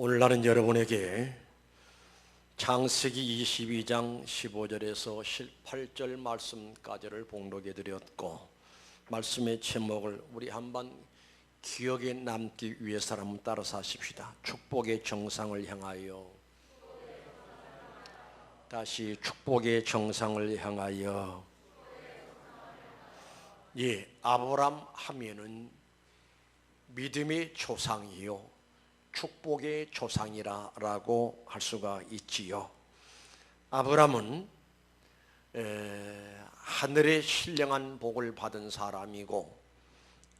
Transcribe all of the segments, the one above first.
오늘날은 여러분에게 창세기 22장 15절에서 18절 말씀까지를 봉독해 드렸고, 말씀의 제목을 우리 한번 기억에 남기 위해서 한번 따라서 하십시다. 축복의 정상을 향하여. 다시 축복의 정상을 향하여. 아브람 하면은 믿음의 조상이요 축복의 조상이라고 할 수가 있지요. 아브람은 하늘의 신령한 복을 받은 사람이고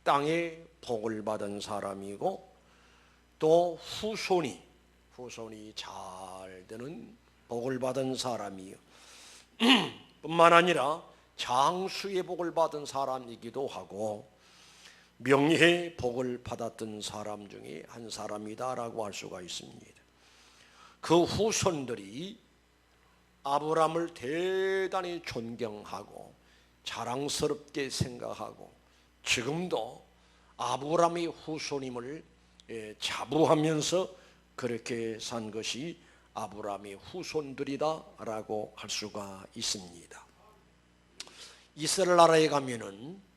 땅의 복을 받은 사람이고 또 후손이 잘 되는 복을 받은 사람이요 뿐만 아니라 장수의 복을 받은 사람이기도 하고 명예의 복을 받았던 사람 중에 한 사람이다라고 할 수가 있습니다. 그 후손들이 아브람을 대단히 존경하고 자랑스럽게 생각하고 지금도 아브람의 후손임을 자부하면서 그렇게 산 것이 아브람의 후손들이다라고 할 수가 있습니다. 이스라엘 나라에 가면은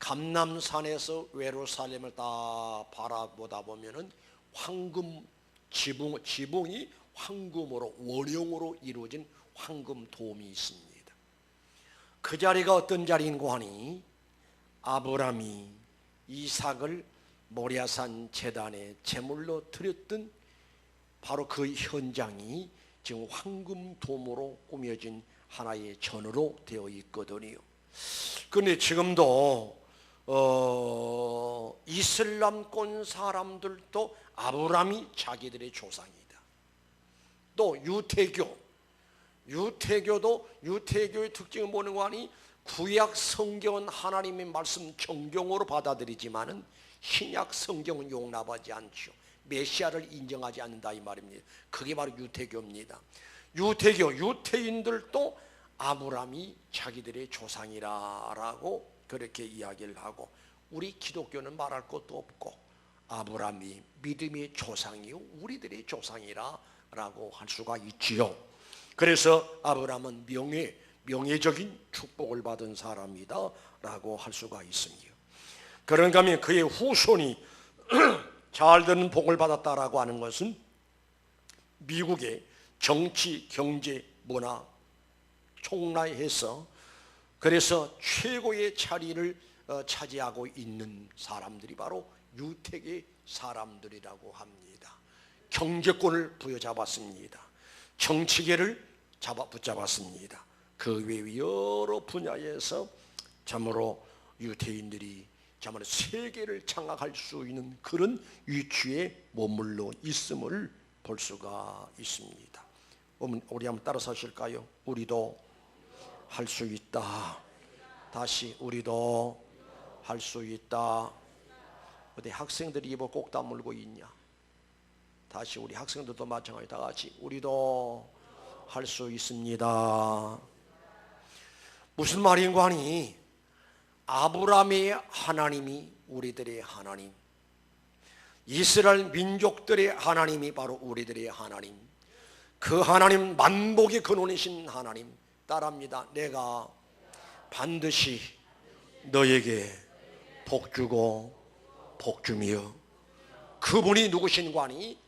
감람산에서 예루살렘을 다 바라보다 보면은 황금 지붕이 황금으로 원형으로 이루어진 황금 돔이 있습니다. 그 자리가 어떤 자리인고 하니 아브람이 이삭을 모리아산 제단에 제물로 드렸던 바로 그 현장이 지금 황금 돔으로 꾸며진 하나의 전으로 되어 있거든요. 그런데 지금도 이슬람권 사람들도 아브람이 자기들의 조상이다. 또 유태교도 유태교의 특징을 보는 거 아니 구약 성경은 하나님의 말씀 정경으로 받아들이지만은 신약 성경은 용납하지 않죠. 메시아를 인정하지 않는다 이 말입니다. 그게 바로 유태교입니다. 유태인들도 아브람이 자기들의 조상이라고 그렇게 이야기를 하고, 우리 기독교는 말할 것도 없고 아브람이 믿음의 조상이요 우리들의 조상이라고 할 수가 있지요. 그래서 아브람은 명예적인 축복을 받은 사람이다 라고 할 수가 있습니다. 그런가 하면 그의 후손이 잘 되는 복을 받았다라고 하는 것은 미국의 정치, 경제, 문화 총괄해서 그래서 최고의 자리를 차지하고 있는 사람들이 바로 유택의 사람들이라고 합니다. 경제권을 부여잡았습니다. 정치계를 붙잡았습니다. 그 외의 여러 분야에서 참으로 유태인들이 참으로 세계를 장악할 수 있는 그런 위치에 머물러 있음을 볼 수가 있습니다. 우리 한번 따라서 하실까요? 우리도 할 수 있다. 다시 우리도 할 수 있다. 어디 학생들이 입을 꼭 다물고 있냐? 다시 우리 학생들도 마찬가지 다 같이 우리도 할 수 있습니다. 무슨 말인가 하니 아브람의 하나님이 우리들의 하나님, 이스라엘 민족들의 하나님이 바로 우리들의 하나님, 그 하나님 만복의 근원이신 하나님 따라합니다. 내가 반드시 너에게 복주고 복주며, 그분이 누구신가 하니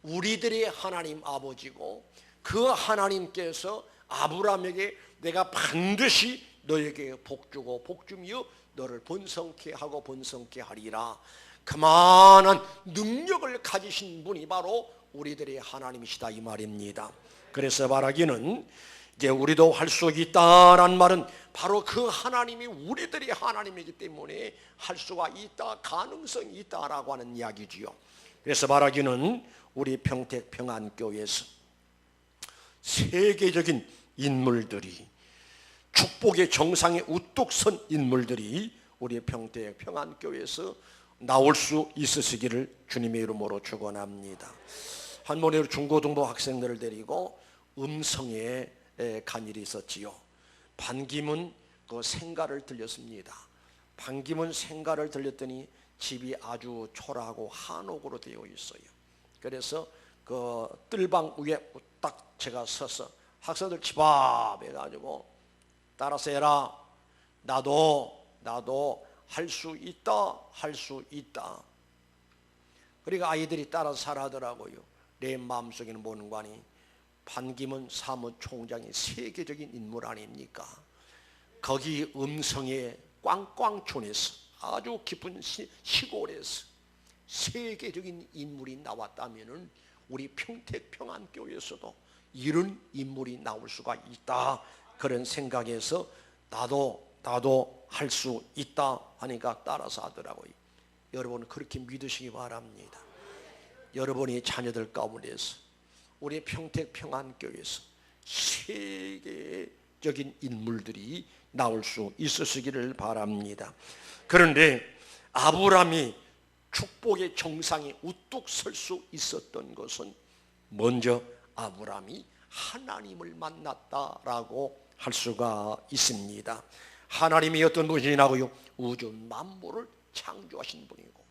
우리들의 하나님 아버지고 그 하나님께서 아브람에게 내가 반드시 너에게 복주고 복주며 너를 번성케 하고 번성케 하리라, 그만한 능력을 가지신 분이 바로 우리들의 하나님이시다 이 말입니다. 그래서 말하기는 이제 우리도 할 수 있다라는 말은 바로 그 하나님이 우리들의 하나님이기 때문에 할 수가 있다, 가능성이 있다라고 하는 이야기지요. 그래서 말하기는 우리 평택 평안교회에서 세계적인 인물들이, 축복의 정상에 우뚝 선 인물들이 우리 평택 평안교회에서 나올 수 있으시기를 주님의 이름으로 축원합니다. 한 번에 중고등부 학생들을 데리고 음성에 간 일이 있었지요. 반기문 그 생가를 들렸습니다. 반기문 생가를 들렸더니 집이 아주 초라하고 한옥으로 되어 있어요. 그래서 그 뜰방 위에 딱 제가 서서 학생들 집합해가지고 따라서 해라. 나도 할 수 있다, 할 수 있다. 그러니까 아이들이 따라서 살아더라고요. 내 마음속에는 보는 거니 반기문 사무총장이 세계적인 인물 아닙니까? 거기 음성에 꽝꽝촌에서 아주 깊은 시골에서 세계적인 인물이 나왔다면은 우리 평택평안교회에서도 이런 인물이 나올 수가 있다. 그런 생각에서 나도 할 수 있다 하니까 따라서 하더라고요. 여러분 그렇게 믿으시기 바랍니다. 여러분이 자녀들 가운데서 우리 평택평안교회에서 세계적인 인물들이 나올 수 있으시기를 바랍니다. 그런데 아브라함이 축복의 정상에 우뚝 설 수 있었던 것은 먼저 아브라함이 하나님을 만났다라고 할 수가 있습니다. 하나님이 어떤 분이라고요? 우주 만물을 창조하신 분이고,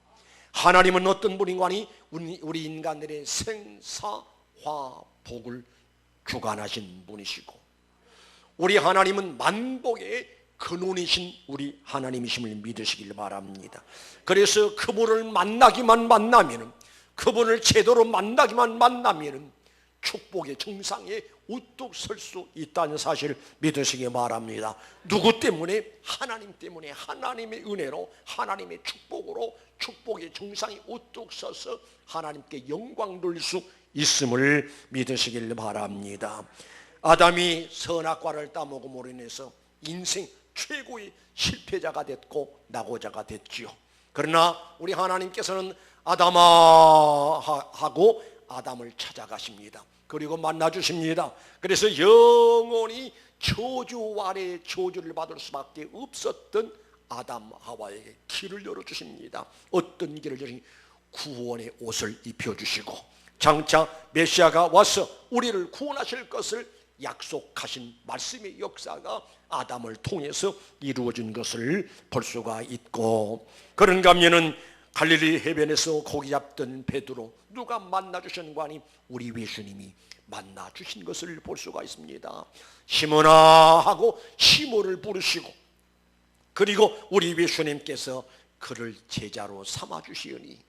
하나님은 어떤 분인가 하니 우리 인간들의 생사화복을 주관하신 분이시고, 우리 하나님은 만복의 근원이신 우리 하나님이심을 믿으시길 바랍니다. 그래서 그분을 만나면, 그분을 제대로 만나면 축복의 정상에 우뚝 설 수 있다는 사실을 믿으시기 바랍니다. 누구 때문에? 하나님 때문에, 하나님의 은혜로, 하나님의 축복으로 축복의 정상에 우뚝 서서 하나님께 영광 돌릴 수 있음을 믿으시길 바랍니다. 아담이 선악과를 따먹음으로 인해서 인생 최고의 실패자가 됐고 낙오자가 됐지요. 그러나 우리 하나님께서는 아담아 하고 아담을 찾아가십니다. 그리고 만나주십니다. 그래서 영원히 저주 아래 저주를 받을 수밖에 없었던 아담 하와에게 길을 열어주십니다. 어떤 길을 열으니 구원의 옷을 입혀주시고, 장차 메시아가 와서 우리를 구원하실 것을 약속하신 말씀의 역사가 아담을 통해서 이루어진 것을 볼 수가 있고, 그런가 하면은 갈릴리 해변에서 고기 잡던 베드로 누가 만나주셨는가 하니 우리 예수님이 만나주신 것을 볼 수가 있습니다. 시몬아 하고 시몬을 부르시고, 그리고 우리 예수님께서 그를 제자로 삼아주시니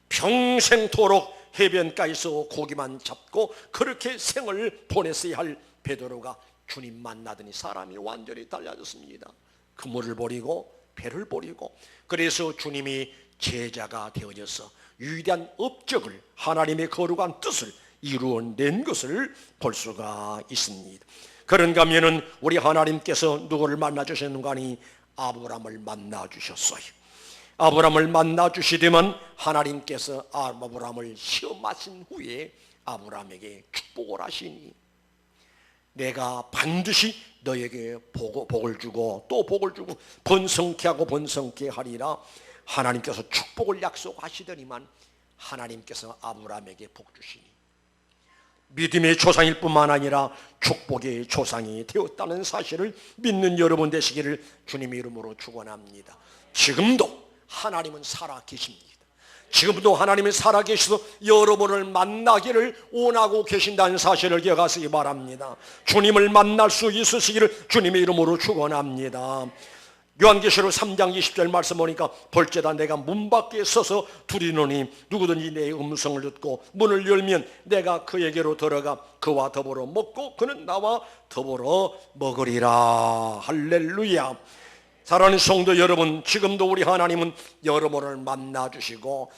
평생토록 해변가에서 고기만 잡고 그렇게 생을 보냈어야 할 베드로가 주님 만나더니 사람이 완전히 달라졌습니다. 그물을 버리고 배를 버리고, 그래서 주님이 제자가 되어져서 위대한 업적을, 하나님의 거룩한 뜻을 이루어낸 것을 볼 수가 있습니다. 그런가 하면은 우리 하나님께서 누구를 만나주셨는가 하니 아브라함을 만나주셨어요. 아브라함을 만나주시더만 하나님께서 아브라함을 시험하신 후에 아브라함에게 축복을 하시니 내가 반드시 너에게 복을 주고 또 복을 주고 번성케 하고 번성케 하리라. 하나님께서 축복을 약속하시더니만 하나님께서 아브라함에게 복 주시니 믿음의 조상일 뿐만 아니라 축복의 조상이 되었다는 사실을 믿는 여러분 되시기를 주님의 이름으로 축원합니다. 지금도 하나님은 살아 계십니다. 지금도 하나님은 살아 계셔서 여러분을 만나기를 원하고 계신다는 사실을 기억하시기 바랍니다. 주님을 만날 수 있으시기를 주님의 이름으로 축원합니다. 요한계시록 3장 20절 말씀 보니까 볼지어다 내가 문 밖에 서서 두리노니 누구든지 내 음성을 듣고 문을 열면 내가 그에게로 들어가 그와 더불어 먹고 그는 나와 더불어 먹으리라. 할렐루야. 사랑하는 성도 여러분, 지금도 우리 하나님은 여러분을 만나주시고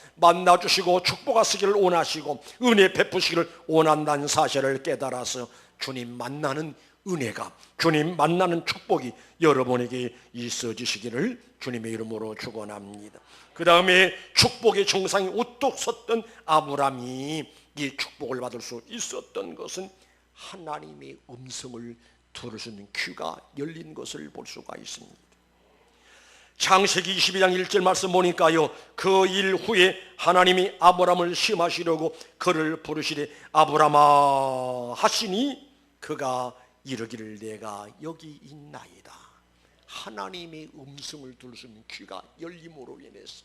축복하시기를 원하시고 은혜 베푸시기를 원한다는 사실을 깨달아서 주님 만나는 은혜가, 주님 만나는 축복이 여러분에게 있어지시기를 주님의 이름으로 축원합니다. 그 다음에 축복의 정상에 우뚝 섰던 아브라함이 이 축복을 받을 수 있었던 것은 하나님의 음성을 들을 수 있는 귀가 열린 것을 볼 수가 있습니다. 창세기 22장 1절 말씀 보니까요, 그 일 후에 하나님이 아브라함을 시험하시려고 그를 부르시되 아브라함아 하시니 그가 이르기를 내가 여기 있나이다. 하나님의 음성을 들을 수 있는 귀가 열림으로 인해서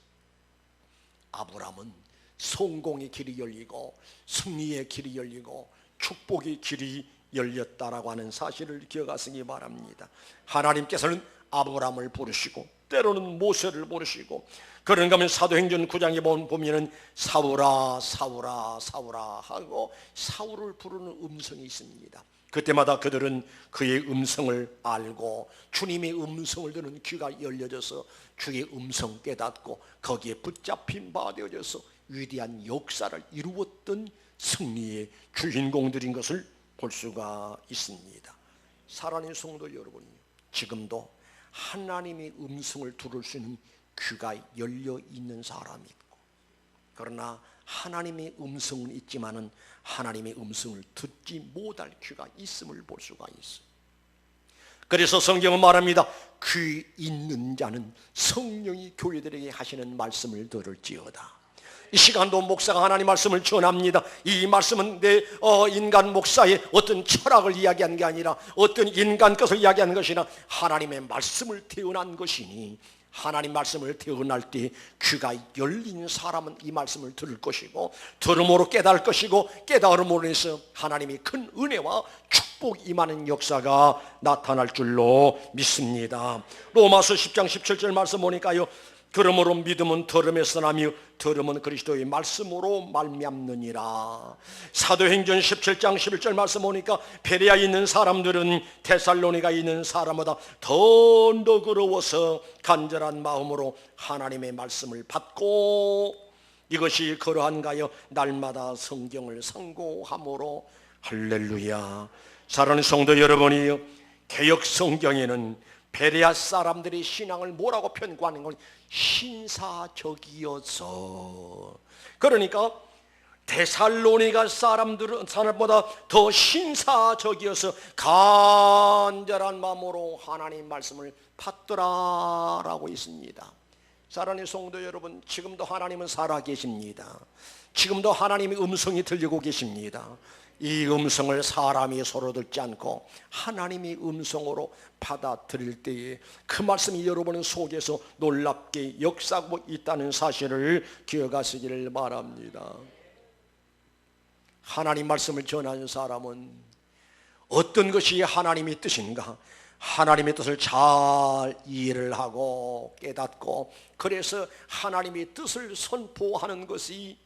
아브라함은 성공의 길이 열리고 승리의 길이 열리고 축복의 길이 열렸다라고 하는 사실을 기억하시기 바랍니다. 하나님께서는 아브라함을 부르시고 때로는 모세를 부르시고, 그런가 하면 사도행전 9장에 보면은 사울아 사울아 사울아 하고 사울을 부르는 음성이 있습니다. 그때마다 그들은 그의 음성을 알고 주님의 음성을 듣는 귀가 열려져서 주의 음성 깨닫고 거기에 붙잡힌 바 되어져서 위대한 역사를 이루었던 승리의 주인공들인 것을 볼 수가 있습니다. 사랑하는 성도 여러분, 지금도 하나님의 음성을 들을 수 있는 귀가 열려 있는 사람이 있고, 그러나 하나님의 음성은 있지만은 하나님의 음성을 듣지 못할 귀가 있음을 볼 수가 있어요. 그래서 성경은 말합니다. 귀 있는 자는 성령이 교회들에게 하시는 말씀을 들을지어다. 이 시간도 목사가 하나님 말씀을 전합니다. 이 말씀은 내 인간 목사의 어떤 철학을 이야기하는 게 아니라 어떤 인간 것을 이야기하는 것이나 하나님의 말씀을 태어난 것이니, 하나님 말씀을 태어날 때 귀가 열린 사람은 이 말씀을 들을 것이고, 들음으로 깨달을 것이고, 깨달음으로 해서 하나님이 큰 은혜와 축복이 임하는 역사가 나타날 줄로 믿습니다. 로마서 10장 17절 말씀 보니까요, 그러므로 믿음은 들음에서 나며 들음은 그리스도의 말씀으로 말미암느니라. 사도행전 17장 11절 말씀 보니까 베레아에 있는 사람들은 데살로니가에 있는 사람보다 더 너그러워서 간절한 마음으로 하나님의 말씀을 받고, 이것이 그러한가요? 날마다 성경을 상고함으로. 할렐루야. 사랑하는 성도 여러분이요, 개역 성경에는 베레아 사람들의 신앙을 뭐라고 편곡하는 건 신사적이어서, 그러니까 데살로니가 사람보다 더 신사적이어서 간절한 마음으로 하나님 말씀을 받더라라고 있습니다. 사랑하는 성도 여러분, 지금도 하나님은 살아계십니다. 지금도 하나님의 음성이 들리고 계십니다. 이 음성을 사람이 서로 듣지 않고 하나님의 음성으로 받아들일 때에 그 말씀이 여러분 속에서 놀랍게 역사하고 있다는 사실을 기억하시기를 바랍니다. 하나님 말씀을 전하는 사람은 어떤 것이 하나님의 뜻인가, 하나님의 뜻을 잘 이해를 하고 깨닫고, 그래서 하나님의 뜻을 선포하는 것이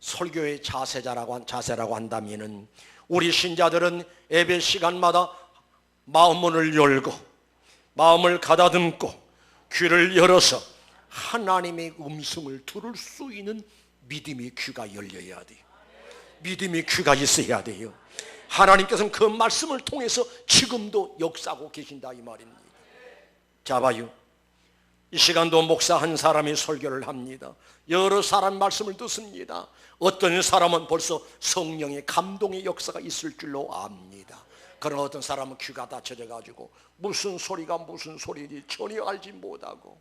설교의 자세라고 한다면은, 우리 신자들은 예배 시간마다 마음문을 열고 마음을 가다듬고 귀를 열어서 하나님의 음성을 들을 수 있는 믿음의 귀가 열려야 돼요. 믿음의 귀가 있어야 돼요. 하나님께서는 그 말씀을 통해서 지금도 역사하고 계신다 이 말입니다. 자 봐요, 이 시간도 목사 한 사람이 설교를 합니다. 여러 사람 말씀을 듣습니다. 어떤 사람은 벌써 성령의 감동의 역사가 있을 줄로 압니다. 그러나 어떤 사람은 귀가 닫혀져 가지고 무슨 소리가 무슨 소리인지 전혀 알지 못하고,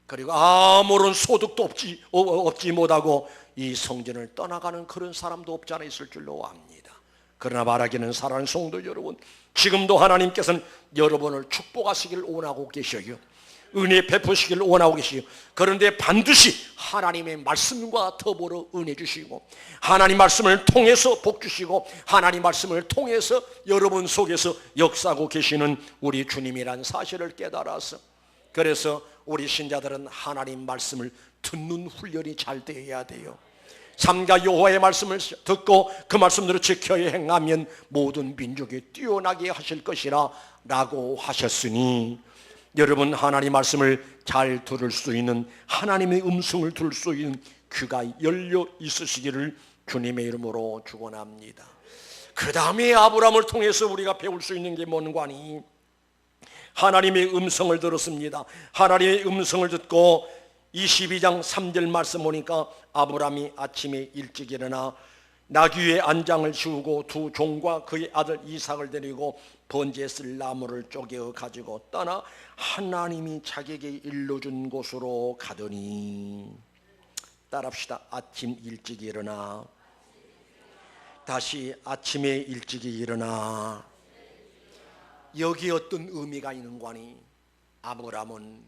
그리고 아무런 소득도 얻지 못하고 이 성전을 떠나가는 그런 사람도 없지 않아 있을 줄로 압니다. 그러나 말하기는 사랑하는 성도 여러분, 지금도 하나님께서는 여러분을 축복하시기를 원하고 계셔요. 은혜 베푸시기를 원하고 계시요. 그런데 반드시 하나님의 말씀과 더불어 은혜 주시고, 하나님 말씀을 통해서 복 주시고, 하나님 말씀을 통해서 여러분 속에서 역사하고 계시는 우리 주님이란 사실을 깨달아서, 그래서 우리 신자들은 하나님 말씀을 듣는 훈련이 잘 되어야 돼요. 삼가 여호와의 말씀을 듣고 그 말씀대로 지켜야 행하면 모든 민족이 뛰어나게 하실 것이라 라고 하셨으니, 여러분 하나님 말씀을 잘 들을 수 있는, 하나님의 음성을 들을 수 있는 귀가 열려 있으시기를 주님의 이름으로 축원합니다. 그 다음에 아브라함을 통해서 우리가 배울 수 있는 게 뭔가니, 하나님의 음성을 들었습니다. 하나님의 음성을 듣고 22장 3절 말씀 보니까 아브라함이 아침에 일찍 일어나 나귀의 안장을 지우고 두 종과 그의 아들 이삭을 데리고 번제에 쓸 나무를 쪼개어 가지고 떠나 하나님이 자기에게 일러준 곳으로 가더니, 따라합시다. 아침 일찍 일어나. 다시 아침에 일찍 일어나. 여기 어떤 의미가 있는 거니? 아브라함은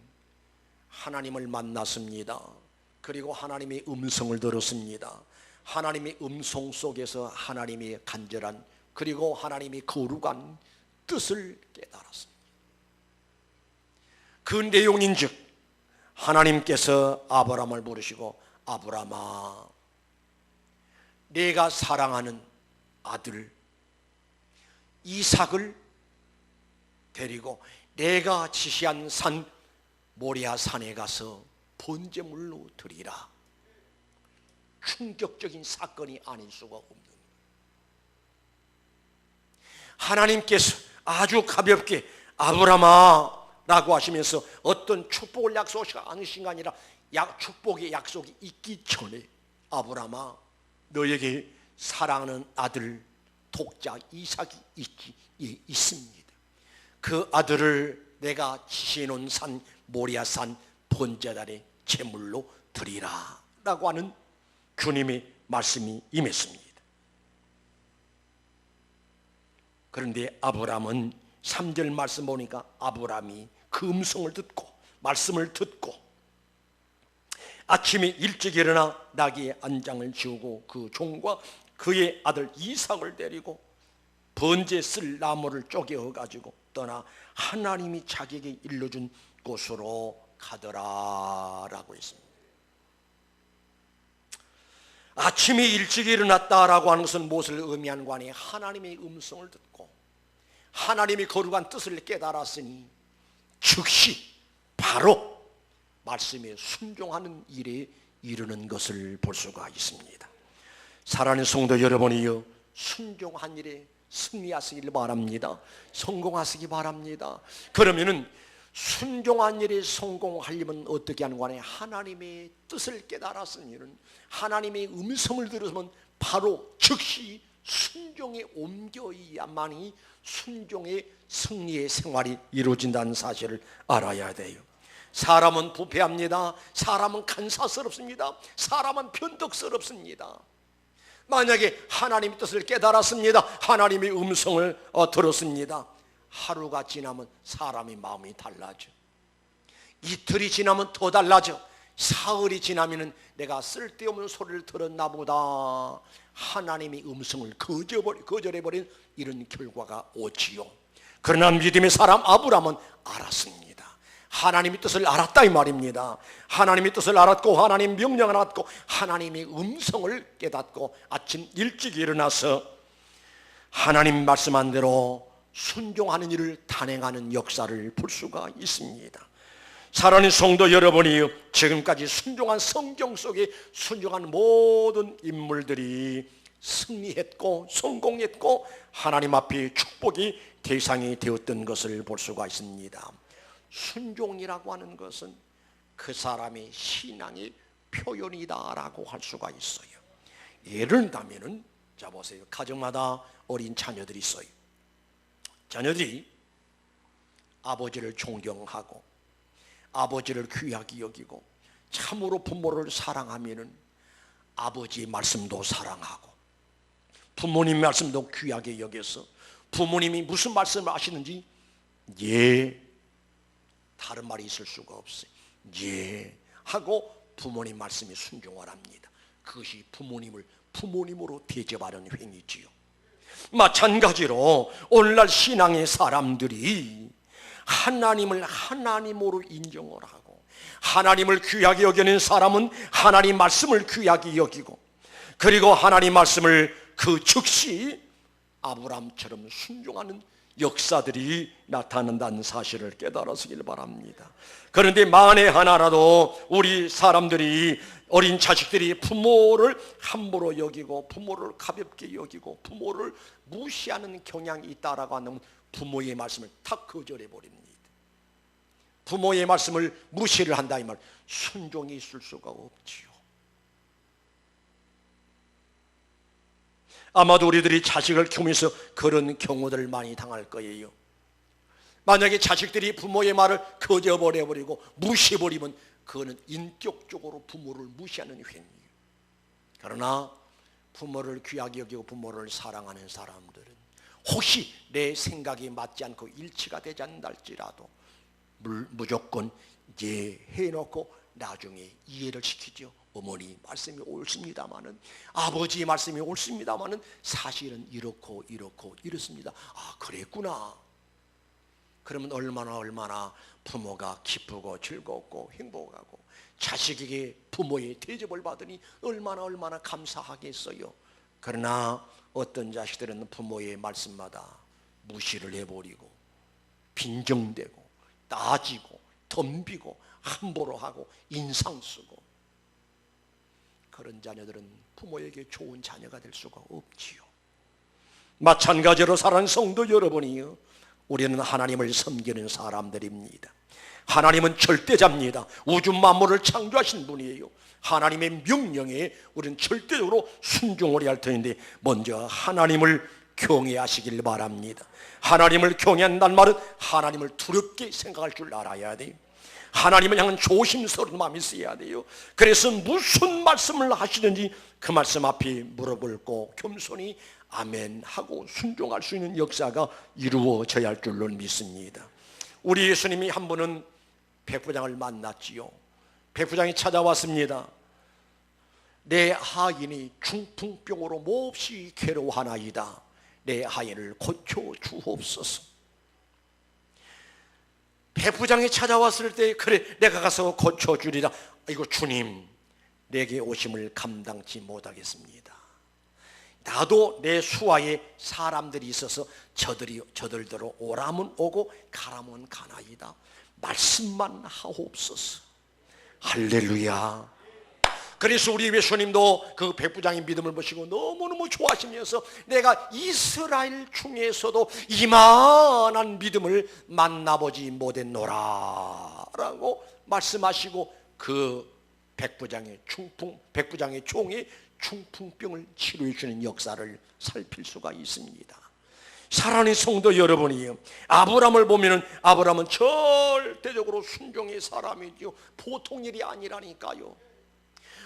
하나님을 만났습니다. 그리고 하나님의 음성을 들었습니다. 하나님의 음성 속에서 하나님의 간절한 그리고 하나님의 거룩한 뜻을 깨달았습니다. 그 내용인즉 하나님께서 아브라함을 부르시고 아브라함아, 내가 사랑하는 아들 이삭을 데리고 내가 지시한 산 모리아 산에 가서 번제물로 드리라. 충격적인 사건이 아닐 수가 없는, 하나님께서 아주 가볍게 아브라함아 라고 하시면서 어떤 축복을 약속하지 않으신 게 아니라 축복의 약속이 있기 전에 아브라함아, 너에게 사랑하는 아들 독자 이삭이 있습니다. 그 아들을 내가 지시해놓은 산 모리아 산 번제단에 제물로 드리라 라고 하는 주님의 말씀이 임했습니다. 그런데 아브라함은 3절 말씀 보니까 아브라함이 그 음성을 듣고 말씀을 듣고 아침에 일찍 일어나 나귀의 안장을 지우고 그 종과 그의 아들 이삭을 데리고 번제 쓸 나무를 쪼개어 가지고 떠나 하나님이 자기에게 일러준 곳으로 가더라라고 했습니다. 아침에 일찍 일어났다라고 하는 것은 무엇을 의미하는 거 아니에요? 하나님의 음성을 듣고 하나님의 거룩한 뜻을 깨달았으니 즉시 바로 말씀에 순종하는 일에 이르는 것을 볼 수가 있습니다. 사랑하는 성도 여러분이여, 순종한 일에 승리하시길 바랍니다. 성공하시기 바랍니다. 그러면은 순종한 일에 성공하려면 어떻게 하는 거냐? 하나님의 뜻을 깨달았으니는 하나님의 음성을 들으면 바로 즉시 순종에 옮겨야만이 순종의 승리의 생활이 이루어진다는 사실을 알아야 돼요. 사람은 부패합니다. 사람은 간사스럽습니다. 사람은 변덕스럽습니다. 만약에 하나님의 뜻을 깨달았습니다. 하나님의 음성을 들었습니다. 하루가 지나면 사람의 마음이 달라져. 이틀이 지나면 더 달라져. 사흘이 지나면 내가 쓸데없는 소리를 들었나 보다. 하나님의 음성을 거절해버린 이런 결과가 오지요. 그러나 믿음의 사람 아브라함은 알았습니다. 하나님의 뜻을 알았다 이 말입니다. 하나님의 뜻을 알았고 하나님의 명령을 알았고 하나님의 음성을 깨닫고 아침 일찍 일어나서 하나님 말씀한 대로 순종하는 일을 단행하는 역사를 볼 수가 있습니다. 사랑하는 성도 여러분이 지금까지 순종한 성경 속에 순종한 모든 인물들이 승리했고 성공했고 하나님 앞에 축복이 대상이 되었던 것을 볼 수가 있습니다. 순종이라고 하는 것은 그 사람의 신앙의 표현이다라고 할 수가 있어요. 예를 들면 자 보세요. 가정마다 어린 자녀들이 있어요. 자녀들이 아버지를 존경하고 아버지를 귀하게 여기고 참으로 부모를 사랑하면은 아버지의 말씀도 사랑하고 부모님 말씀도 귀하게 여겨서 부모님이 무슨 말씀을 하시는지 예, 다른 말이 있을 수가 없어요. 예 하고 부모님 말씀에 순종을 합니다. 그것이 부모님을 부모님으로 대접하는 행위지요. 마찬가지로 오늘날 신앙의 사람들이 하나님을 하나님으로 인정을 하고 하나님을 귀하게 여기는 사람은 하나님 말씀을 귀하게 여기고 그리고 하나님 말씀을 그 즉시 아브라함처럼 순종하는 역사들이 나타난다는 사실을 깨달으시길 바랍니다. 그런데 만에 하나라도 우리 사람들이 어린 자식들이 부모를 함부로 여기고 부모를 가볍게 여기고 부모를 무시하는 경향이 있다라고 하면 부모의 말씀을 탁 거절해 버립니다. 부모의 말씀을 무시를 한다 이 말, 순종이 있을 수가 없지요. 아마도 우리들이 자식을 키우면서 그런 경우들을 많이 당할 거예요. 만약에 자식들이 부모의 말을 거절해버리고 무시해버리면 그거는 인격적으로 부모를 무시하는 행위예요. 그러나 부모를 귀하게 여기고 부모를 사랑하는 사람들은 혹시 내 생각이 맞지 않고 일치가 되지 않는다 할지라도 무조건 예해놓고 나중에 이해를 시키죠. 어머니 말씀이 옳습니다마는, 아버지의 말씀이 옳습니다마는 사실은 이렇고 이렇습니다. 아, 그랬구나. 그러면 얼마나 부모가 기쁘고 즐겁고 행복하고, 자식에게 부모의 대접을 받으니 얼마나 감사하겠어요. 그러나 어떤 자식들은 부모의 말씀마다 무시를 해버리고 빈정대고 따지고 덤비고 함부로 하고 인상 쓰고, 그런 자녀들은 부모에게 좋은 자녀가 될 수가 없지요. 마찬가지로 사랑하는 성도 여러분이요, 우리는 하나님을 섬기는 사람들입니다. 하나님은 절대자입니다. 우주 만물을 창조하신 분이에요. 하나님의 명령에 우리는 절대적으로 순종을 해야 할 터인데, 먼저 하나님을 경외하시길 바랍니다. 하나님을 경외한다는 말은 하나님을 두렵게 생각할 줄 알아야 돼요. 하나님을 향한 조심스러운 마음이 있어야 돼요. 그래서 무슨 말씀을 하시든지 그 말씀 앞에 무릎을 꿇고 겸손히 아멘 하고 순종할 수 있는 역사가 이루어져야 할 줄로 믿습니다. 우리 예수님이 한 번은 백부장을 만났지요. 백부장이 찾아왔습니다. 내 하인이 중풍병으로 몹시 괴로워하나이다. 내 하인을 고쳐주옵소서. 백부장이 찾아왔을 때, 그래 내가 가서 고쳐주리라. 이거 주님, 내게 오심을 감당치 못하겠습니다. 나도 내 수하에 사람들이 있어서 저들대로 오라면 오고 가라면 가나이다. 말씀만 하옵소서. 할렐루야. 그래서 우리 예수님도 그 백부장의 믿음을 보시고 너무너무 좋아하시면서, 내가 이스라엘 중에서도 이만한 믿음을 만나보지 못했노라 라고 말씀하시고, 그 백부장의 종의 중풍병을 치료해 주는 역사를 살필 수가 있습니다. 사랑하는 성도 여러분이요, 아브라함을 보면은 아브라함은 절대적으로 순종의 사람이죠. 보통 일이 아니라니까요.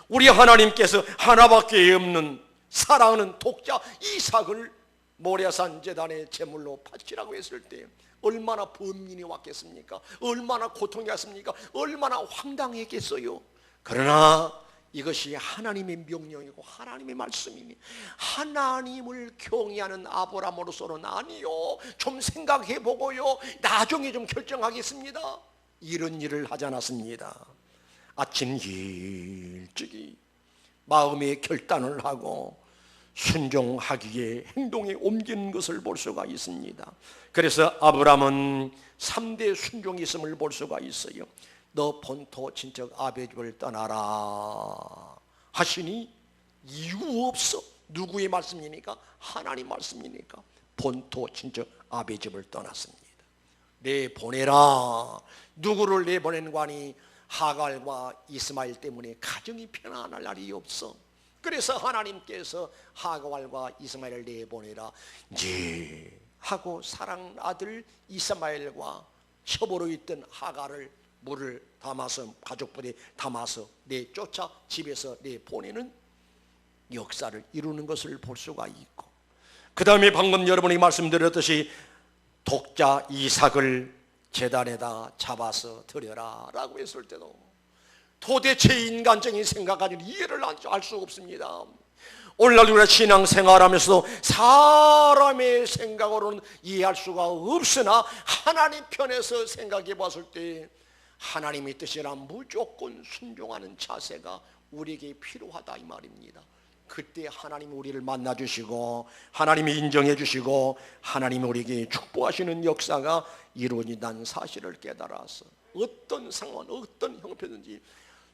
우리 하나님께서 하나밖에 없는 사랑하는 독자 이삭을 모리아산 제단의 제물로 바치라고 했을 때 얼마나 번민이 왔겠습니까? 얼마나 고통이 왔습니까? 얼마나 황당했겠어요. 그러나 이것이 하나님의 명령이고 하나님의 말씀이니, 하나님을 경외하는 아브라함으로서는 아니요, 좀 생각해보고요, 나중에 좀 결정하겠습니다, 이런 일을 하지 않았습니다. 아침 일찍이 마음의 결단을 하고 순종하기에 행동에 옮기는 것을 볼 수가 있습니다. 그래서 아브라함은 3대 순종이 있음을 볼 수가 있어요. 너 본토 친척 아베 집을 떠나라 하시니 이유 없어. 누구의 말씀이니까? 하나님 말씀이니까 본토 친척 아베 집을 떠났습니다. 내보내라. 누구를 내보내는 거니? 하갈과 이스마엘 때문에 가정이 편안할 날이 없어. 그래서 하나님께서 하갈과 이스마엘을 내보내라 이제 하고, 사랑 아들 이스마엘과 첩으로 있던 하갈을 물을 담아서, 가족들이 담아서 내쫓아 집에서 내보내는 역사를 이루는 것을 볼 수가 있고, 그 다음에 방금 여러분이 말씀드렸듯이 독자 이삭을 제단에다 잡아서 드려라 라고 했을 때도 도대체 인간적인 생각 가지고 이해를 할 수 없습니다. 오늘날 우리가 신앙생활하면서도 사람의 생각으로는 이해할 수가 없으나 하나님 편에서 생각해 봤을 때 하나님의 뜻이라 무조건 순종하는 자세가 우리에게 필요하다 이 말입니다. 그때 하나님이 우리를 만나주시고 하나님이 인정해 주시고 하나님이 우리에게 축복하시는 역사가 이루어진다는 사실을 깨달아서 어떤 상황, 어떤 형편든지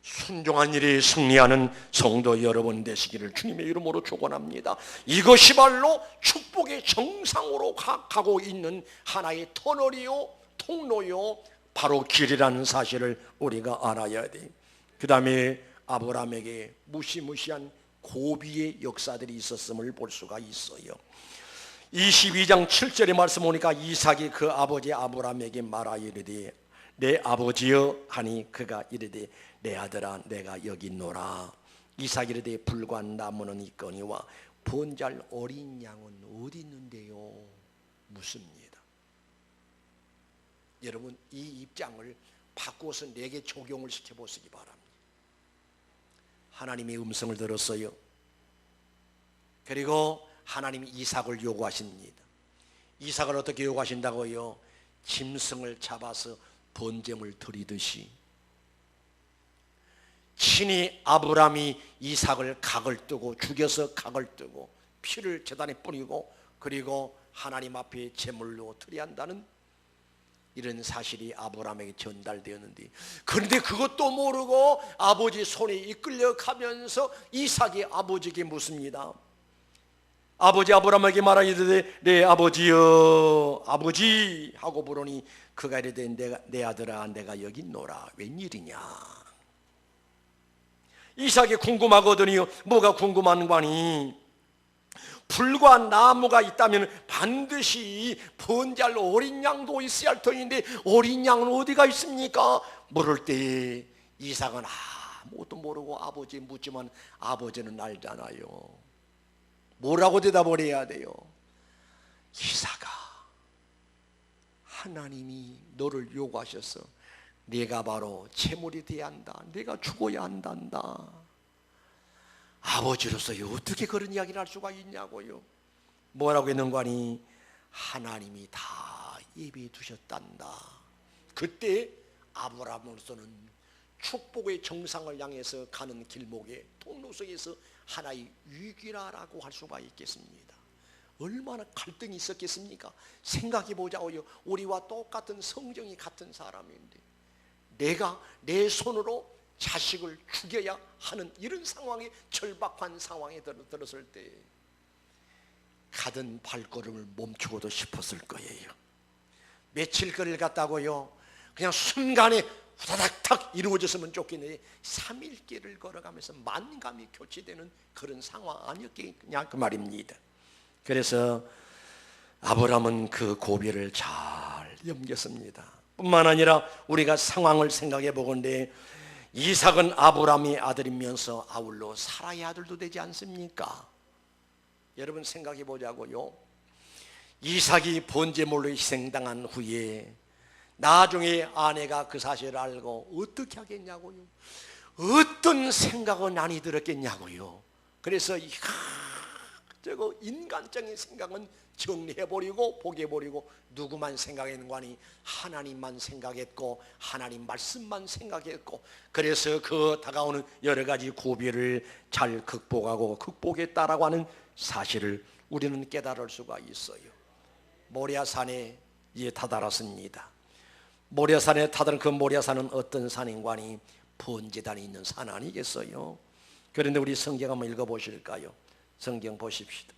순종한 일이 승리하는 성도 여러분 되시기를 주님의 이름으로 축원합니다. 이것이 바로 축복의 정상으로 가고 있는 하나의 터널이요, 통로요, 바로 길이라는 사실을 우리가 알아야 돼. 그 다음에 아브라함에게 무시무시한 고비의 역사들이 있었음을 볼 수가 있어요. 22장 7절의 말씀 보니까 이삭이 그 아버지 아브라함에게 말하이르되 내 아버지여 하니 그가 이르되 내 아들아 내가 여기 있노라. 이삭이 이르되 불과 나무는 있거니와 번잘 어린 양은 어디 있는데요? 묻습니다. 여러분 이 입장을 바꾸어서 내게 적용을 시켜보시기 바랍니다. 하나님의 음성을 들었어요. 그리고 하나님이 이삭을 요구하십니다. 이삭을 어떻게 요구하신다고요? 짐승을 잡아서 번제물 드리듯이 친히 아브라함이 이삭을 각을 뜨고 죽여서 각을 뜨고 피를 제단에 뿌리고 그리고 하나님 앞에 제물로 드려한다는 이런 사실이 아브라함에게 전달되었는데, 그런데 그것도 모르고 아버지 손에 이끌려 가면서 이삭이 아버지에게 묻습니다. 아버지 아브라함에게 말하기를 내 아버지여 아버지 하고 부르니 그가 이르되 내 아들아 내가 여기 있노라. 웬일이냐? 이삭이 궁금하거든요. 뭐가 궁금한 거니? 불과 나무가 있다면 반드시 번제할 어린 양도 있어야 할 터인데 어린 양은 어디가 있습니까? 물을 때 이삭은 아무것도 모르고 아버지 묻지만 아버지는 알잖아요. 뭐라고 대답을 해야 돼요? 이삭아, 하나님이 너를 요구하셔서 네가 바로 제물이 되어야 한다. 네가 죽어야 한단다. 아버지로서 어떻게 그런 이야기를 할 수가 있냐고요. 뭐라고 했는 거 아니? 하나님이 다 예비해 두셨단다. 그때 아브라함으로서는 축복의 정상을 향해서 가는 길목에 통로 속에서 하나의 위기라고 할 수가 있겠습니다. 얼마나 갈등이 있었겠습니까? 생각해 보자고요. 우리와 똑같은 성정이 같은 사람인데 내가 내 손으로 자식을 죽여야 하는 이런 상황에, 절박한 상황에 들었을 때 가던 발걸음을 멈추고도 싶었을 거예요. 며칠 거리를 갔다고요? 그냥 순간에 후다닥 이루어졌으면 좋겠는데 3일 길을 걸어가면서 만감이 교체되는 그런 상황 아니었겠냐 그 말입니다. 그래서 아브라함은 그 고비를 잘 넘겼습니다. 뿐만 아니라 우리가 상황을 생각해 보건대 이삭은 아브라함의 아들이면서 아울러 사라의 아들도 되지 않습니까? 여러분 생각해 보자고요. 이삭이 번제물로 희생당한 후에 나중에 아내가 그 사실을 알고 어떻게 하겠냐고요. 어떤 생각은 많이 들었겠냐고요. 그래서 저거 인간적인 생각은 정리해버리고 포기해버리고 누구만 생각했는 아니 하나님만 생각했고 하나님 말씀만 생각했고, 그래서 그 다가오는 여러 가지 고비를 잘 극복했다라고 하는 사실을 우리는 깨달을 수가 있어요. 모리아산에 이제 다다랐습니다. 모리아산에 다다른 그 모리아산은 어떤 산인가니 번제단이 있는 산 아니겠어요? 그런데 우리 성경 한번 읽어보실까요? 성경 보십시다.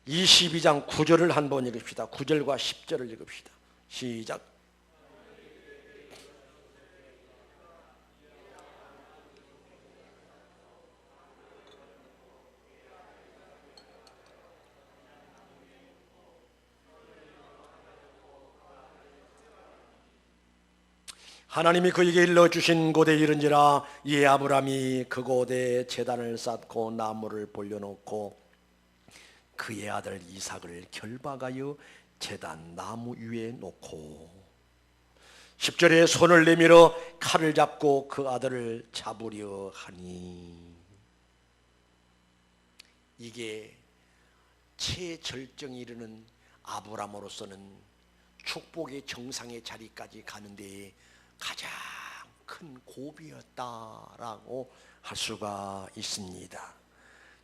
22장 9절을 한번 읽읍시다. 9절과 10절을 읽읍시다. 시작. 하나님이 그에게 일러주신 곳에 이른지라 이에 아브라함이 그곳에 제단을 쌓고 나무를 벌려놓고 그의 아들 이삭을 결박하여 제단 나무 위에 놓고 10절에 손을 내밀어 칼을 잡고 그 아들을 잡으려 하니, 이게 최절정에 이르는 아브라함으로서는 축복의 정상의 자리까지 가는 데에 가장 큰 고비였다라고 할 수가 있습니다.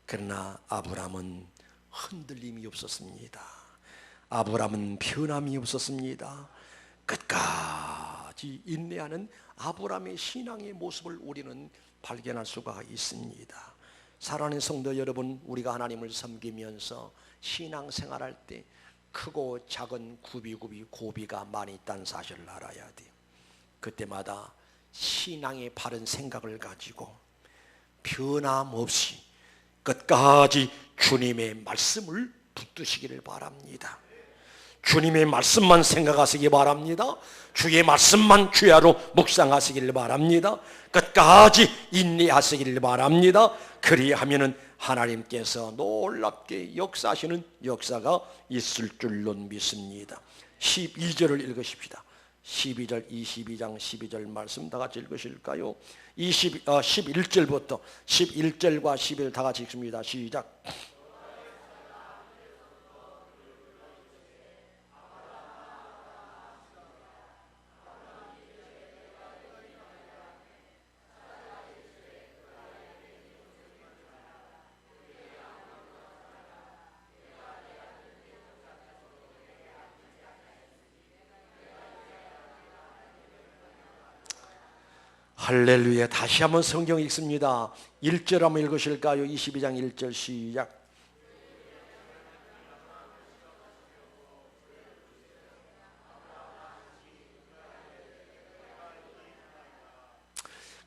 그러나 아브라함은 흔들림이 없었습니다. 아브라함은 변함이 없었습니다. 끝까지 인내하는 아브라함의 신앙의 모습을 우리는 발견할 수가 있습니다. 사랑하는 성도 여러분, 우리가 하나님을 섬기면서 신앙생활할 때 크고 작은 고비가 많이 있다는 사실을 알아야 돼요. 그때마다 신앙의 바른 생각을 가지고 변함없이 끝까지 주님의 말씀을 붙드시기를 바랍니다. 주님의 말씀만 생각하시기 바랍니다. 주의 말씀만 주야로 묵상하시기를 바랍니다. 끝까지 인내하시기를 바랍니다. 그리하면은 하나님께서 놀랍게 역사하시는 역사가 있을 줄로 믿습니다. 12절을 읽으십시다. 12절 22장 12절 말씀 다 같이 읽으실까요? 11절부터 11절과 12절 다 같이 읽습니다. 시작. 할렐루야. 다시 한번 성경 읽습니다. 1절 한번 읽으실까요? 22장 1절 시작.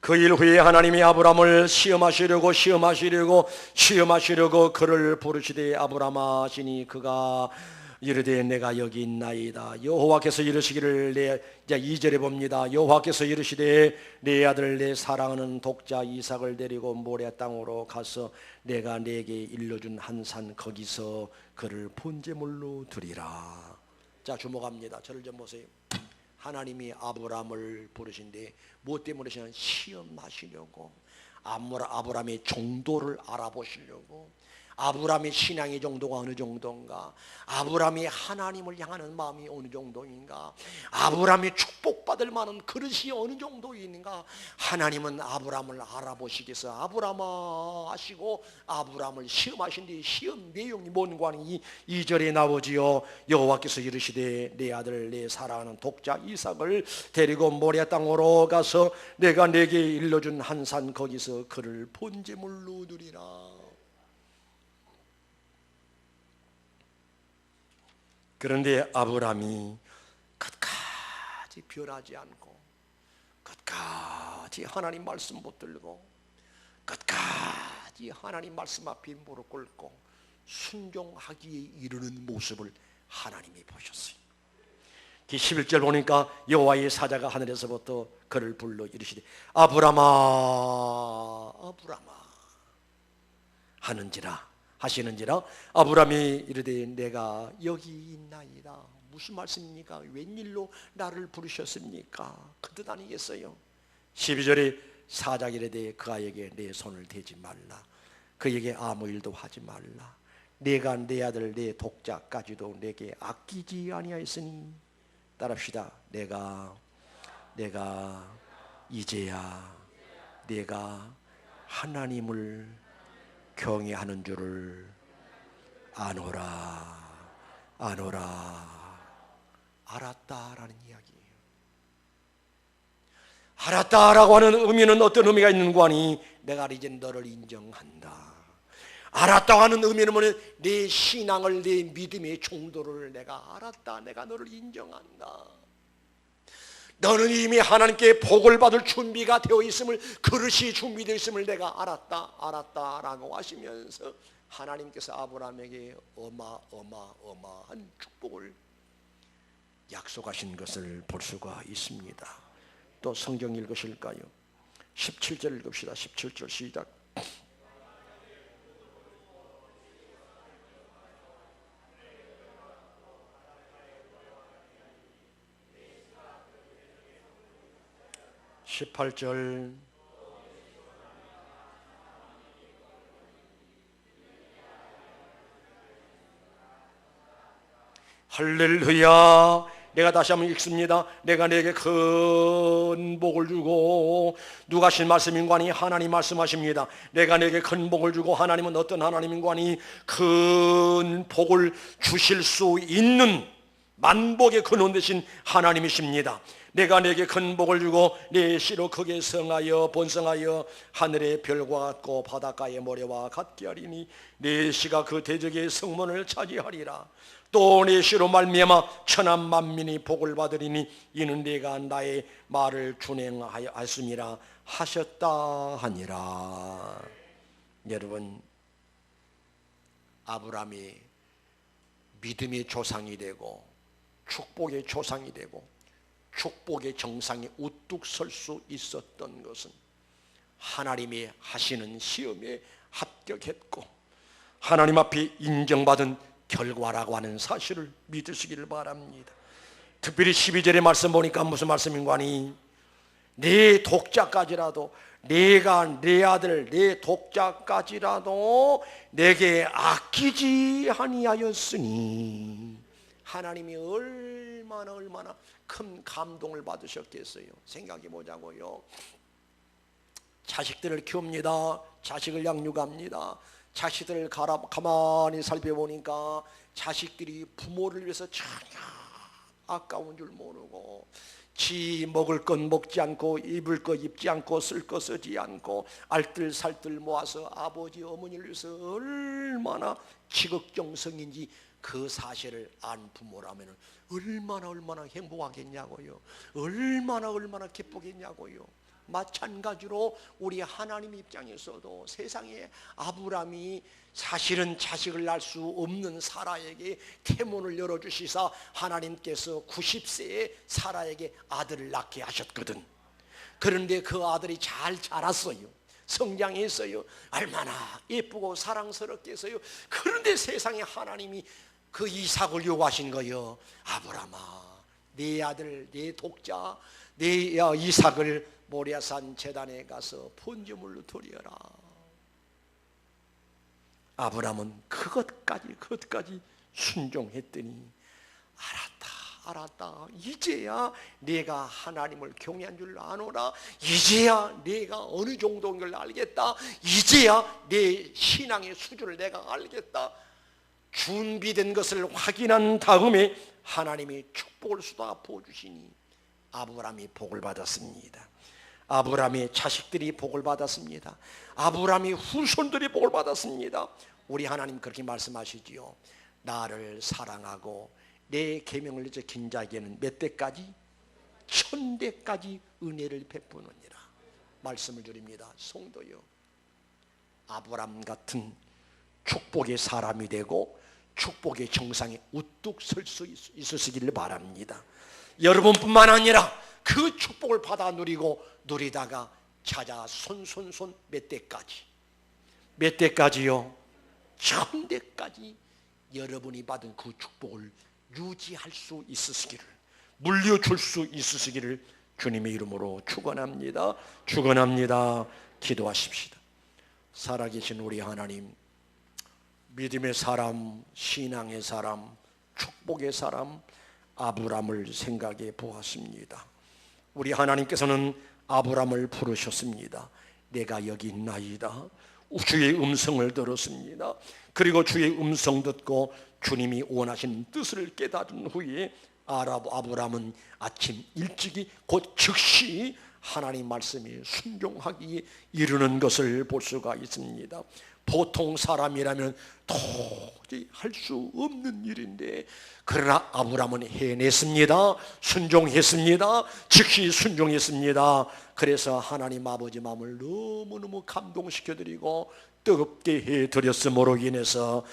그 일 후에 하나님이 아브람을 시험하시려고 그를 부르시되 아브람아 하시니 그가 이르되 내가 여기 있나이다. 여호와께서 이르시기를 이제 2절에 봅니다. 여호와께서 이르시되 내 아들 내 사랑하는 독자 이삭을 데리고 모레 땅으로 가서 내가 내게 일러준 한 산 거기서 그를 번제물로 드리라. 자, 주목합니다. 저를 좀 보세요. 하나님이 아브람을 부르신데 무엇 때문에 그러시냐면 시험하시려고, 아브람의 정도를 알아보시려고, 아브람의 신앙의 정도가 어느 정도인가, 아브람이 하나님을 향하는 마음이 어느 정도인가, 아브람이 축복받을 만한 그릇이 어느 정도인가, 하나님은 아브람을 알아보시기 위해서 아브람아 하시고 아브람을 시험하신 뒤 시험 내용이 뭔가 하니 2절에 나오지요. 여호와께서 이르시되 내 아들 내 사랑하는 독자 이삭을 데리고 모리아 땅으로 가서 내가 내게 일러준 한 산 거기서 그를 번제물로 드리라. 그런데 아브람이 끝까지 변하지 않고, 끝까지 하나님 말씀 붙들고, 끝까지 하나님 말씀 앞에 무릎 꿇고 순종하기에 이르는 모습을 하나님이 보셨어요. 11절 보니까 여호와의 사자가 하늘에서부터 그를 불러 이르시되 아브람아 아브람아 하시는지라 아브람이 이르되 내가 여기 있나이다. 무슨 말씀입니까? 웬일로 나를 부르셨습니까? 그 뜻 아니겠어요? 12절에 사자가 이르되 그에게 내 손을 대지 말라. 그에게 아무 일도 하지 말라. 내가 내 아들 내 독자까지도 내게 아끼지 아니하였으니, 따라합시다. 내가 이제야 내가 하나님을 경외하는 줄을 아노라 알았다라는 이야기예요. 알았다라고 하는 의미는 어떤 의미가 있는가 하니 내가 이제 너를 인정한다. 알았다고 하는 의미는 뭐냐? 내 신앙을, 내 믿음의 정도를 내가 알았다. 내가 너를 인정한다. 너는 이미 하나님께 복을 받을 준비가 되어 있음을, 그릇이 준비되어 있음을 내가 알았다라고 하시면서 하나님께서 아브라함에게 어마어마한 축복을 약속하신 것을 볼 수가 있습니다. 또 성경 읽으실까요? 17절 읽읍시다. 17절 시작. 18절 할렐루야. 내가 다시 한번 읽습니다. 내가 내게 큰 복을 주고, 누가 하신 말씀인가 하니 하나님 말씀하십니다. 내가 내게 큰 복을 주고, 하나님은 어떤 하나님인가 하니 큰 복을 주실 수 있는 만복의 근원 되신 하나님이십니다. 내가 내게 큰 복을 주고 내 씨로 크게 성하여 번성하여 하늘의 별과 같고 바닷가의 모래와 같게 하리니 내 씨가 그 대적의 성문을 차지하리라. 또 내 씨로 말미암아 천한 만민이 복을 받으리니 이는 내가 나의 말을 준행하였음이라 하셨다 하니라. 여러분, 아브라함이 믿음의 조상이 되고 축복의 조상이 되고 축복의 정상에 우뚝 설 수 있었던 것은 하나님이 하시는 시험에 합격했고 하나님 앞에 인정받은 결과라고 하는 사실을 믿으시기를 바랍니다. 특별히 12절의 말씀 보니까 무슨 말씀인가 하니 내 독자까지라도 내가 내 아들 내 독자까지라도 내게 아끼지 아니하였으니 하나님이 얼마나 큰 감동을 받으셨겠어요. 생각해 보자고요. 자식들을 키웁니다. 자식을 양육합니다. 자식들을 가만히 살펴보니까 자식들이 부모를 위해서 전혀 아까운 줄 모르고 지 먹을 것 먹지 않고 입을 것 입지 않고 쓸 것 쓰지 않고 알뜰살뜰 모아서 아버지 어머니를 위해서 얼마나 지극정성인지 그 사실을 안 부모라면 얼마나 행복하겠냐고요. 얼마나 기쁘겠냐고요. 마찬가지로 우리 하나님 입장에서도 세상에 아브라함이 사실은 자식을 낳을 수 없는 사라에게 태문을 열어주시사 하나님께서 90세에 사라에게 아들을 낳게 하셨거든. 그런데 그 아들이 잘 자랐어요. 성장했어요. 얼마나 예쁘고 사랑스럽겠어요. 그런데 세상에 하나님이 그 이삭을 요구하신 거예요. 아브라함아, 내 아들 내 독자 내 이삭을 모리아산 제단에 가서 번제물로 드려라. 아브라함은 그것까지 순종했더니 알았다. 이제야 내가 하나님을 경외한 줄 아노라. 이제야 내가 어느 정도인 걸 알겠다. 이제야 내 신앙의 수준을 내가 알겠다. 준비된 것을 확인한 다음에 하나님이 축복을 쏟아 부어주시니 아브라함이 복을 받았습니다. 아브라함의 자식들이 복을 받았습니다. 아브라함의 후손들이 복을 받았습니다. 우리 하나님 그렇게 말씀하시지요. 나를 사랑하고 내 계명을 지킨 자에게는 몇 대까지? 1000대까지 은혜를 베푸느니라. 말씀을 드립니다. 성도요, 아브라함 같은 축복의 사람이 되고 축복의 정상에 우뚝 설 수 있으시기를 바랍니다. 여러분뿐만 아니라 그 축복을 받아 누리다가 찾아 손 몇 대까지요? 1000대까지 여러분이 받은 그 축복을 유지할 수 있으시기를, 물려줄 수 있으시기를 주님의 이름으로 축원합니다. 기도하십시다. 살아계신 우리 하나님, 믿음의 사람, 신앙의 사람, 축복의 사람 아브라함을 생각해 보았습니다. 우리 하나님께서는 아브라함을 부르셨습니다. 내가 여기 있나이다. 주의 음성을 들었습니다. 그리고 주의 음성 듣고 주님이 원하시는 뜻을 깨달은 후에 아브라함은 아침 일찍이 곧 즉시 하나님 말씀에 순종하기에 이르는 것을 볼 수가 있습니다. 보통 사람이라면 도저히 할 수 없는 일인데, 그러나 아브라함은 해냈습니다. 순종했습니다. 즉시 순종했습니다. 그래서 하나님 아버지 마음을 너무너무 감동시켜드리고 뜨겁게 해드렸으므로 인해서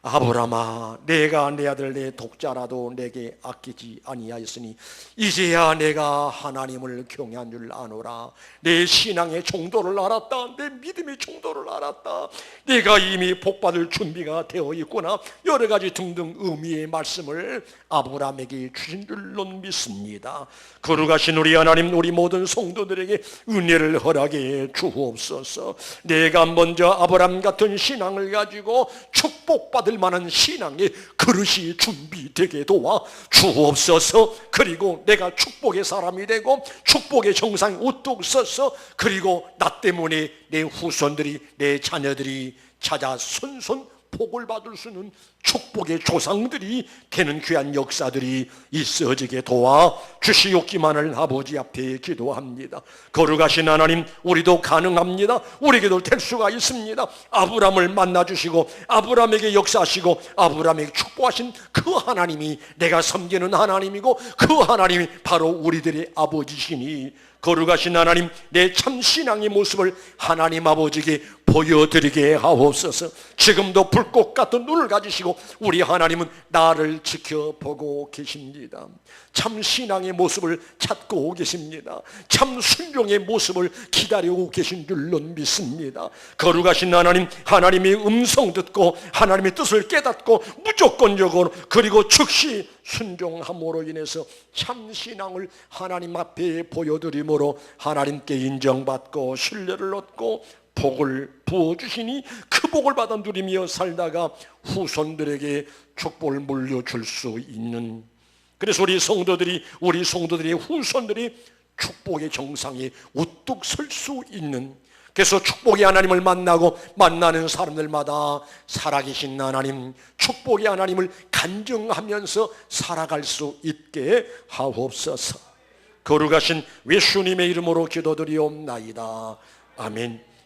아브라함아, 내가 내 아들 내 독자라도 내게 아끼지 아니하였으니 이제야 내가 하나님을 경외한 줄 아노라. 내 신앙의 정도를 알았다. 내 믿음의 정도를 알았다. 내가 이미 복받을 준비가 되어 있구나. 여러 가지 등등 의미의 말씀을 아브라함에게 주신 줄로 믿습니다. 거룩하신 우리 하나님, 우리 모든 성도들에게 은혜를 허락해 주옵소서. 내가 먼저 아브라함 같은 신앙을 가지고 축복받을 만한 신앙의 그릇이 준비되게 도와 주옵소서. 그리고 내가 축복의 사람이 되고 축복의 정상에 우뚝 서서, 그리고 나 때문에 내 후손들이, 내 자녀들이 찾아 손손 복을 받을 수 있는 축복의 조상들이 되는 귀한 역사들이 있어지게 도와 주시옵기만을 아버지 앞에 기도합니다. 거룩하신 하나님, 우리도 가능합니다. 우리에게도 될 수가 있습니다. 아브라함을 만나주시고 아브라함에게 역사하시고 아브라함에게 축복하신 그 하나님이 내가 섬기는 하나님이고 그 하나님이 바로 우리들의 아버지시니, 거룩하신 하나님, 내 참 신앙의 모습을 하나님 아버지에게 보여드리게 하옵소서. 지금도 불꽃 같은 눈을 가지시고 우리 하나님은 나를 지켜보고 계십니다. 참 신앙의 모습을 찾고 계십니다. 참 순종의 모습을 기다리고 계신 줄로 믿습니다. 거룩하신 하나님, 하나님의 음성 듣고 하나님의 뜻을 깨닫고 무조건적으로 그리고 즉시 순종함으로 인해서 참 신앙을 하나님 앞에 보여드림으로 하나님께 인정받고 신뢰를 얻고 복을 부어주시니 그 복을 받아 누리며 살다가 후손들에게 축복을 물려줄 수 있는, 그래서 우리 성도들의 후손들이 축복의 정상에 우뚝 설 수 있는, 그래서 축복의 하나님을 만나고 만나는 사람들마다 살아계신 하나님, 축복의 하나님을 간증하면서 살아갈 수 있게 하옵소서. 거룩하신 예수님의 이름으로 기도드리옵나이다. 아멘.